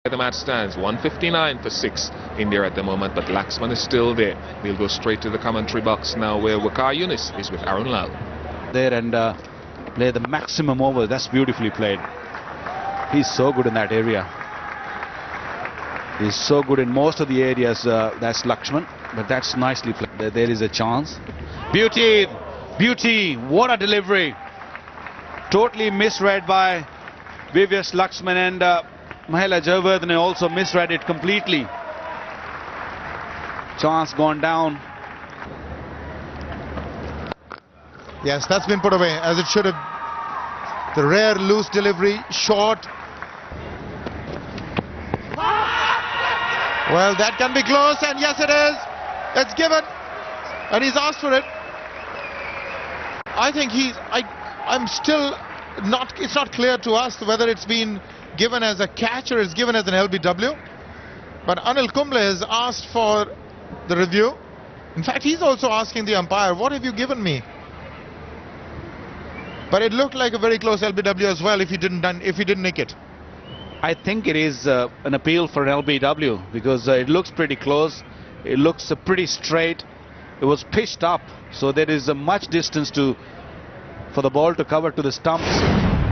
The match stands 159 for 6 India at the moment, but Laxman is still there. We'll go straight to the commentary box now, where Waqar Yunis is with Arun Lal. There and play the maximum over. That's beautifully played. He's so good in that area. He's so good in most of the areas. That's Lakshman, but that's nicely played. There is a chance. Beauty, beauty, what a delivery. Totally misread by Vivyas Lakshman, and Mahela Jayawardene also misread it completely. Chance gone down. Yes, that's been put away as it should have. The rare loose delivery, short. Well, that can be close, and yes it is. It's given, and he's asked for it. I think I'm still not, it's not clear to us whether it's been given as a catch or it's given as an LBW. But Anil Kumble has asked for the review. In fact, he's also asking the umpire, what have you given me? But it looked like a very close LBW as well if he didn't nick it. I think it is an appeal for an LBW because it looks pretty close. It looks pretty straight. It was pitched up, so there is a much distance for the ball to cover to the stumps.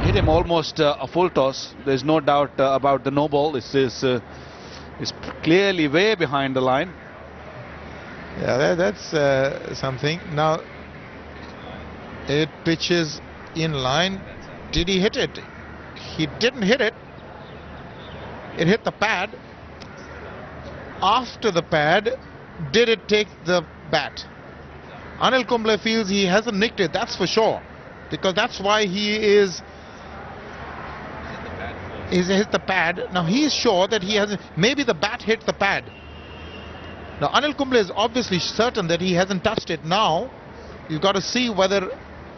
Hit him almost a full toss. There's no doubt about the no ball. This is clearly way behind the line. Yeah, that's something. Now it pitches in line. Did he hit it? He didn't hit it. It hit the pad. After the pad, did it take the bat? Anil Kumble feels he hasn't nicked it, that's for sure, because that's why he is hit the pad. Now he is sure that he hasn't. Maybe the bat hit the pad. Now Anil Kumble is obviously certain that he hasn't touched it. Now you've got to see whether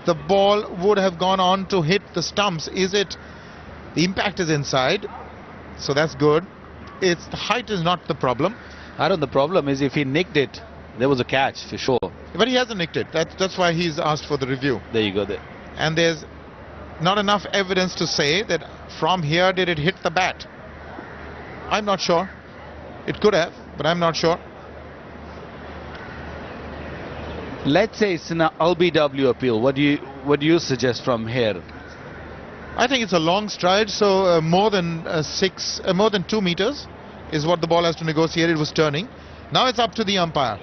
the ball would have gone on to hit the stumps. Is it, the impact is inside, so that's good. It's the height is not the problem. The problem is if he nicked it, there was a catch for sure. But he hasn't nicked it. That's why he's asked for the review. There you go. There. And there's not enough evidence to say that from here did it hit the bat. I'm not sure. It could have, but I'm not sure. Let's say it's an LBW appeal. What do you suggest from here? I think it's a long stride, so more than 2 meters is what the ball has to negotiate. It was turning. Now it's up to the umpire.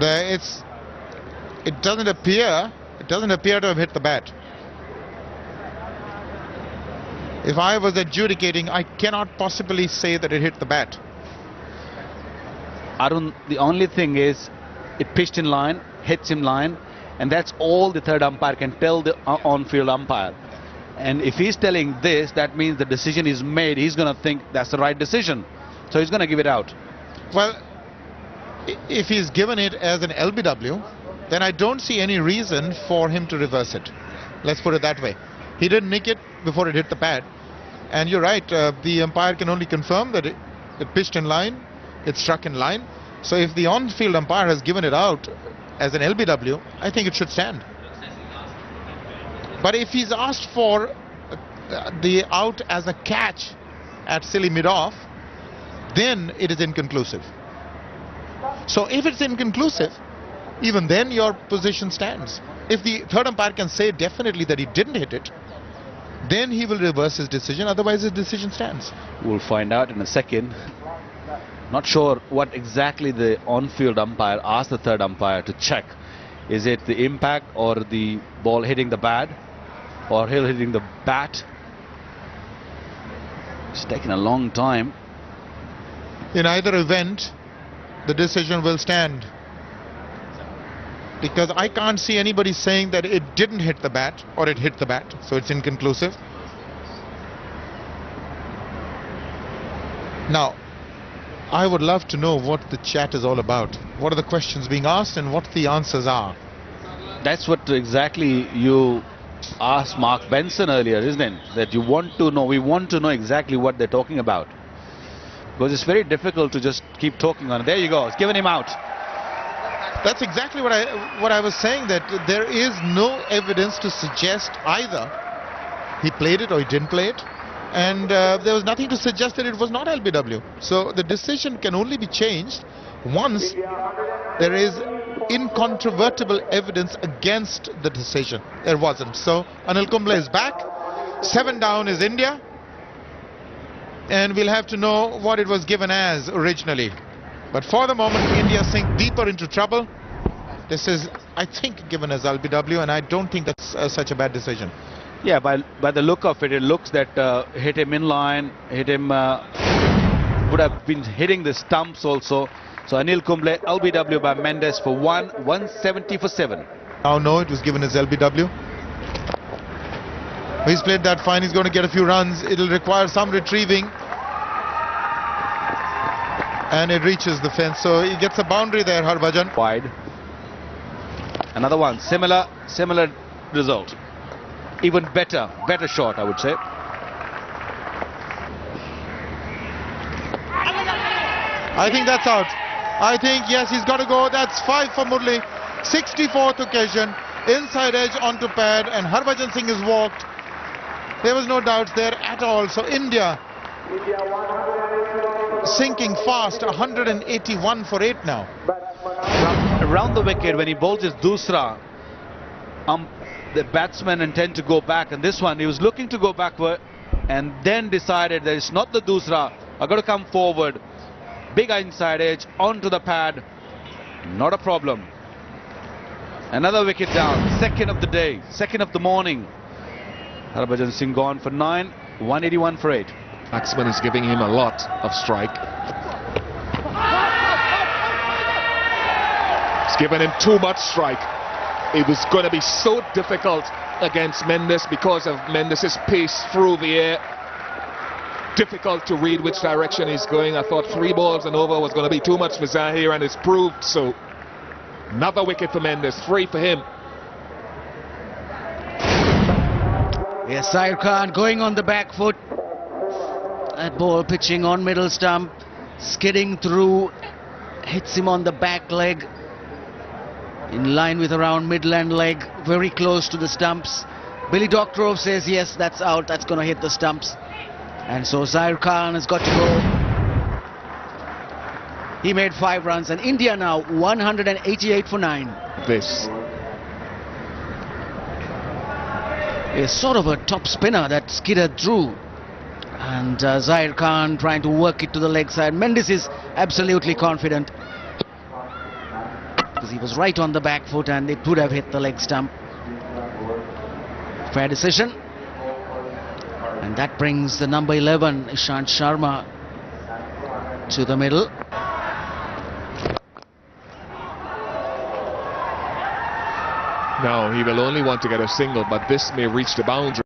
It doesn't appear to have hit the bat. If I was adjudicating, I cannot possibly say that it hit the bat. Arun, the only thing is it pitched in line, hits in line, and that's all the third umpire can tell the on-field umpire. And if he's telling this, that means the decision is made. He's going to think that's the right decision, so he's going to give it out. Well, if he's given it as an LBW, then I don't see any reason for him to reverse it. Let's put it that way. He didn't nick it before it hit the pad. And you're right, the umpire can only confirm that it pitched in line, it struck in line. So if the on-field umpire has given it out as an LBW, I think it should stand. But if he's asked for the out as a catch at silly mid-off, then it is inconclusive. So if it's inconclusive, even then your position stands. If the third umpire can say definitely that he didn't hit it, then he will reverse his decision, otherwise his decision stands. We'll find out in a second. Not sure what exactly the on-field umpire asked the third umpire to check. Is it the impact or the ball hitting the bat or hitting the bat? It's taken a long time. In either event, the decision will stand. Because I can't see anybody saying that it didn't hit the bat or it hit the bat, so it's inconclusive. Now, I would love to know what the chat is all about. What are the questions being asked and what the answers are? That's what exactly you asked Mark Benson earlier, isn't it? That you want to know, we want to know exactly what they're talking about. Because it's very difficult to just keep talking on it. There you go, it's given him out. That's exactly what I was saying, that there is no evidence to suggest either he played it or he didn't play it, and there was nothing to suggest that it was not LBW. So the decision can only be changed once there is incontrovertible evidence against the decision. There wasn't. So Anil Kumble is back. 7 down is India, and we'll have to know what it was given as originally. But for the moment, India sink deeper into trouble. This is, I think, given as LBW, and I don't think that's such a bad decision. Yeah, by the look of it, it looks that hit him in line, hit him, would have been hitting the stumps also. So Anil Kumble, LBW by Mendes for 170 for 7. Now no, it was given as LBW. He's played that fine, he's going to get a few runs. It'll require some retrieving. And it reaches the fence, so he gets a boundary there, Harbhajan. Wide. Another one, similar result. Even better shot, I would say. I think that's out. I think, yes, he's got to go. That's 5 for Murli. 64th occasion. Inside edge onto pad, and Harbhajan Singh has walked. There was no doubts there at all. So India sinking fast, 181 for 8 now. Around the wicket, when he bowls his dusra, the batsmen intend to go back, and this one he was looking to go backward and then decided that it's not the dusra, I've got to come forward. Big inside edge onto the pad, not a problem. Another wicket down, second of the day, second of the morning. Harbhajan Singh gone for 9, 181 for 8. Batsman is giving him a lot of strike. It's given him too much strike. It was going to be so difficult against Mendes because of Mendes' pace through the air. Difficult to read which direction he's going. I thought 3 balls and over was going to be too much for Zahir, and it's proved so. Another wicket for Mendes, 3 for him. Yes, Zahir Khan going on the back foot. That ball pitching on middle stump, skidding through, hits him on the back leg, in line with around midland leg, very close to the stumps. Billy Doctorow says yes, that's out, that's going to hit the stumps. And so Zahir Khan has got to go. He made 5 runs, and India now 188 for 9. This is sort of a top spinner that skidded through. And Zahir Khan trying to work it to the leg side. Mendes is absolutely confident, because he was right on the back foot and it would have hit the leg stump. Fair decision. And that brings the number 11, Ishant Sharma, to the middle. now he will only want to get a single, but this may reach the boundary.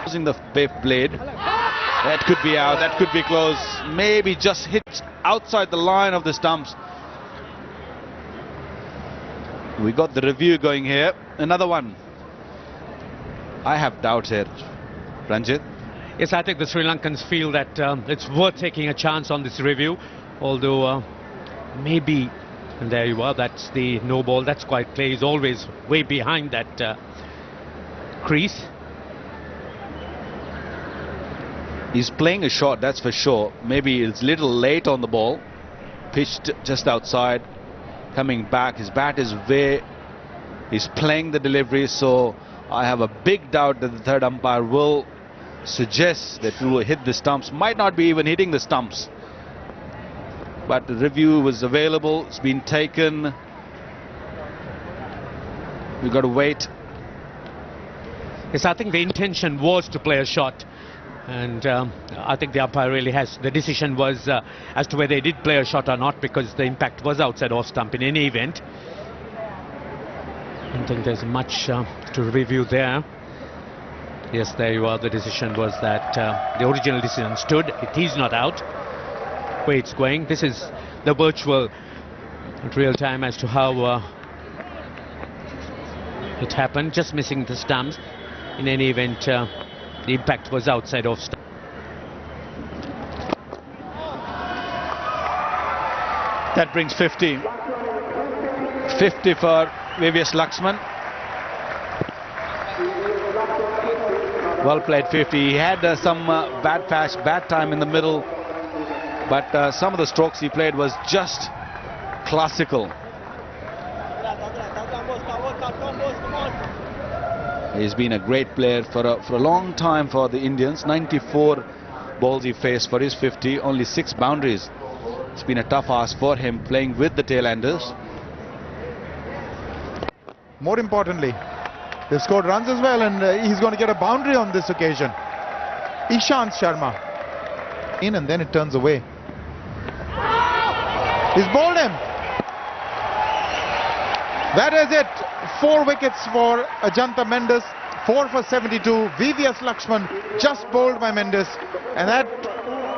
Using the blade, that could be out, that could be close, maybe just hit outside the line of the stumps. We got the review going here. Another one. I have doubts here, Ranjit. Yes, I think the Sri Lankans feel that it's worth taking a chance on this review, although maybe, and there you are, that's the no ball, that's quite clear. He's always way behind that crease. He's playing a shot, that's for sure. Maybe it's a little late on the ball, pitched just outside, coming back. His bat is way, he's playing the delivery, so I have a big doubt that the third umpire will suggest that he will hit the stumps. Might not be even hitting the stumps, but the review was available, it's been taken. We've got to wait. Yes, I think the intention was to play a shot, and I think the umpire really has. The decision was as to whether he did play a shot or not, because the impact was outside off stump in any event. I don't think there's much to review there. Yes, there you are. The decision was that the original decision stood. It is not out. Where it's going. This is the virtual real time as to how it happened. Just missing the stumps. In any event, the impact was outside off stump. That brings 50. 50 for VVS Laxman. Well played 50. He had some bad time in the middle, but some of the strokes he played was just classical. He's been a great player for a long time for the Indians. 94 balls he faced for his 50, only 6 boundaries. It's been a tough ask for him playing with the tail-enders. More importantly, they've scored runs as well, and he's going to get a boundary on this occasion. Ishant Sharma in, and then it turns away. He's bowled him. That is it. 4 wickets for Ajanta Mendes. 4 for 72. VVS Lakshman just bowled by Mendes, and that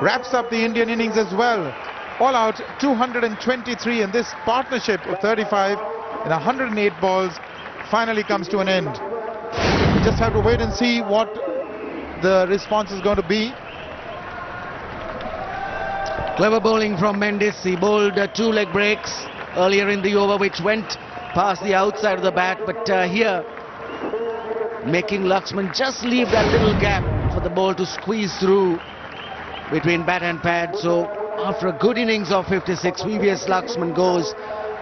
wraps up the Indian innings as well. All out 223, and this partnership of 35 and 108 balls finally comes to an end. We just have to wait and see what the response is going to be. Clever bowling from Mendes. He bowled 2 leg breaks earlier in the over, which went past the outside of the bat, but here making Laxman just leave that little gap for the ball to squeeze through between bat and pad. So after a good innings of 56, VVS Laxman goes,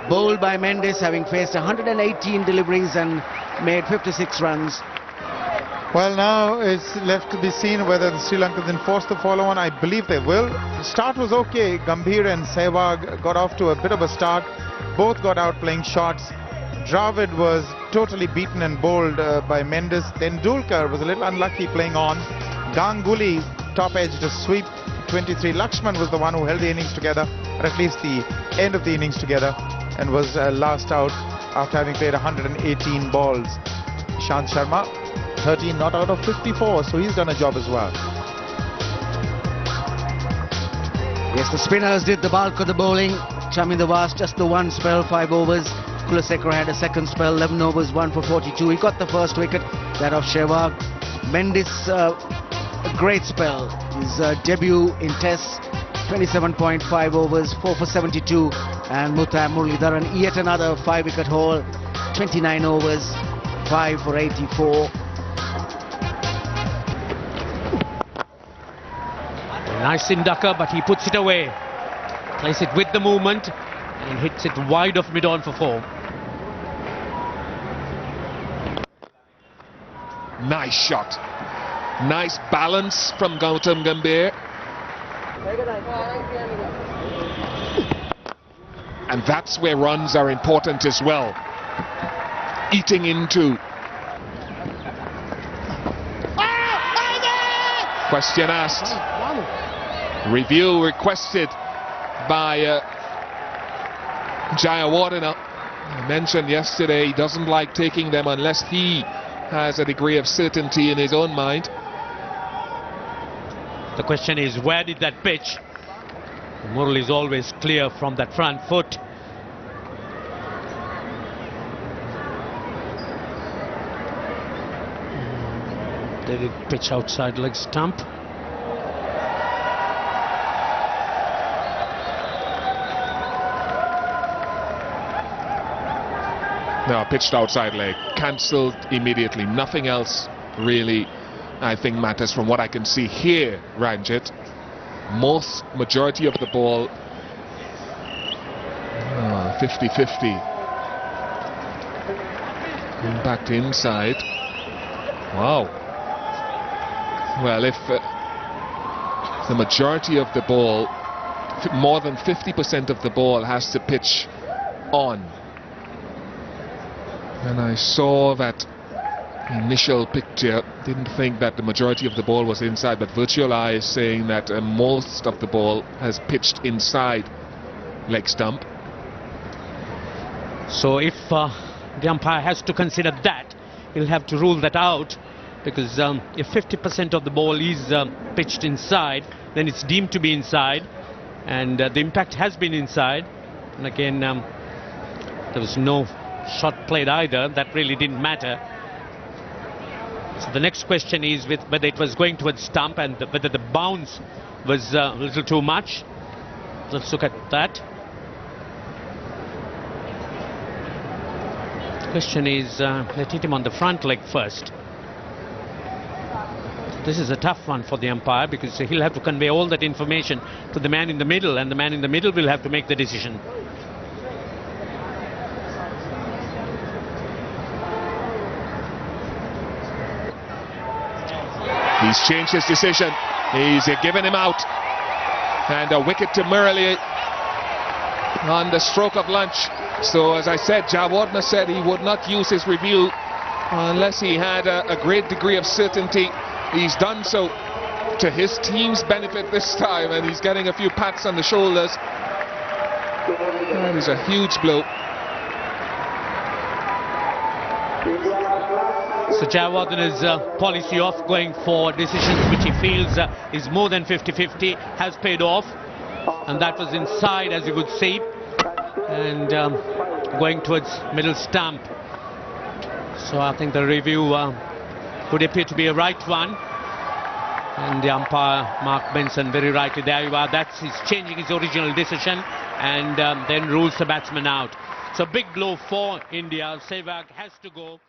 bowled by Mendes, having faced 118 deliveries and made 56 runs. Well, now it's left to be seen whether the Sri Lankans enforce the follow-on. I believe they will. The start was okay. Gambhir and Sehwag got off to a bit of a start. Both got out playing shots. Dravid was totally beaten and bowled by Mendes. Then Dulkar was a little unlucky playing on. Ganguly top edge to sweep 23. Lakshman was the one who held the innings together, or at least the end of the innings together, and was last out after having played 118 balls. Ishant Sharma, 13 not out of 54, so he's done a job as well. Yes, the spinners did the bulk of the bowling. Chamindavas just the 1 spell, 5 overs. Kulasekara had a second spell, 11 overs, 1 for 42. He got the first wicket, that of Sehwag. Mendes, a great spell. His debut in tests, 27.5 overs, 4 for 72. And Mutha Muralidharan, yet another 5-wicket haul, 29 overs, 5 for 84. Nice inducker, but he puts it away. Plays it with the movement and hits it wide of mid-on for 4. Nice shot. Nice balance from Gautam Gambhir. And that's where runs are important as well. Eating into. Question asked. Review requested by Jayawardena. I mentioned yesterday he doesn't like taking them unless he has a degree of certainty in his own mind. The question is, where did that pitch? Murali is always clear from that front foot. Did it pitch outside leg stump? No, pitched outside leg, cancelled immediately. Nothing else really, I think, matters from what I can see here, Ranjit. Majority of the ball 50-50. Impact inside. Wow. Well, if the majority of the ball, more than 50% of the ball has to pitch on. And I saw that initial picture, didn't think that the majority of the ball was inside, but Virtual Eye is saying that most of the ball has pitched inside leg stump. So if the umpire has to consider that, he'll have to rule that out, because if 50% of the ball is pitched inside, then it's deemed to be inside, and the impact has been inside. And again, there was no shot played either. That really didn't matter. So the next question is with whether it was going towards stump and whether the bounce was a little too much. Let's look at that. The question is, let's hit him on the front leg first. This is a tough one for the umpire because he'll have to convey all that information to the man in the middle, and the man in the middle will have to make the decision. He's changed his decision. He's given him out. And a wicket to Murali on the stroke of lunch. So as I said, Jawardner said he would not use his review unless he had a great degree of certainty. He's done so to his team's benefit this time, and he's getting a few pats on the shoulders. That is a huge blow. So Jawardner's policy of going for decisions which he feels is more than 50-50 has paid off, and that was inside, as you would see, and going towards middle stump. So I think the review would appear to be a right one, and the umpire Mark Benson very rightly, there you are, that's he's changing his original decision, and then rules the batsman out. So big blow for India. Sehwag has to go.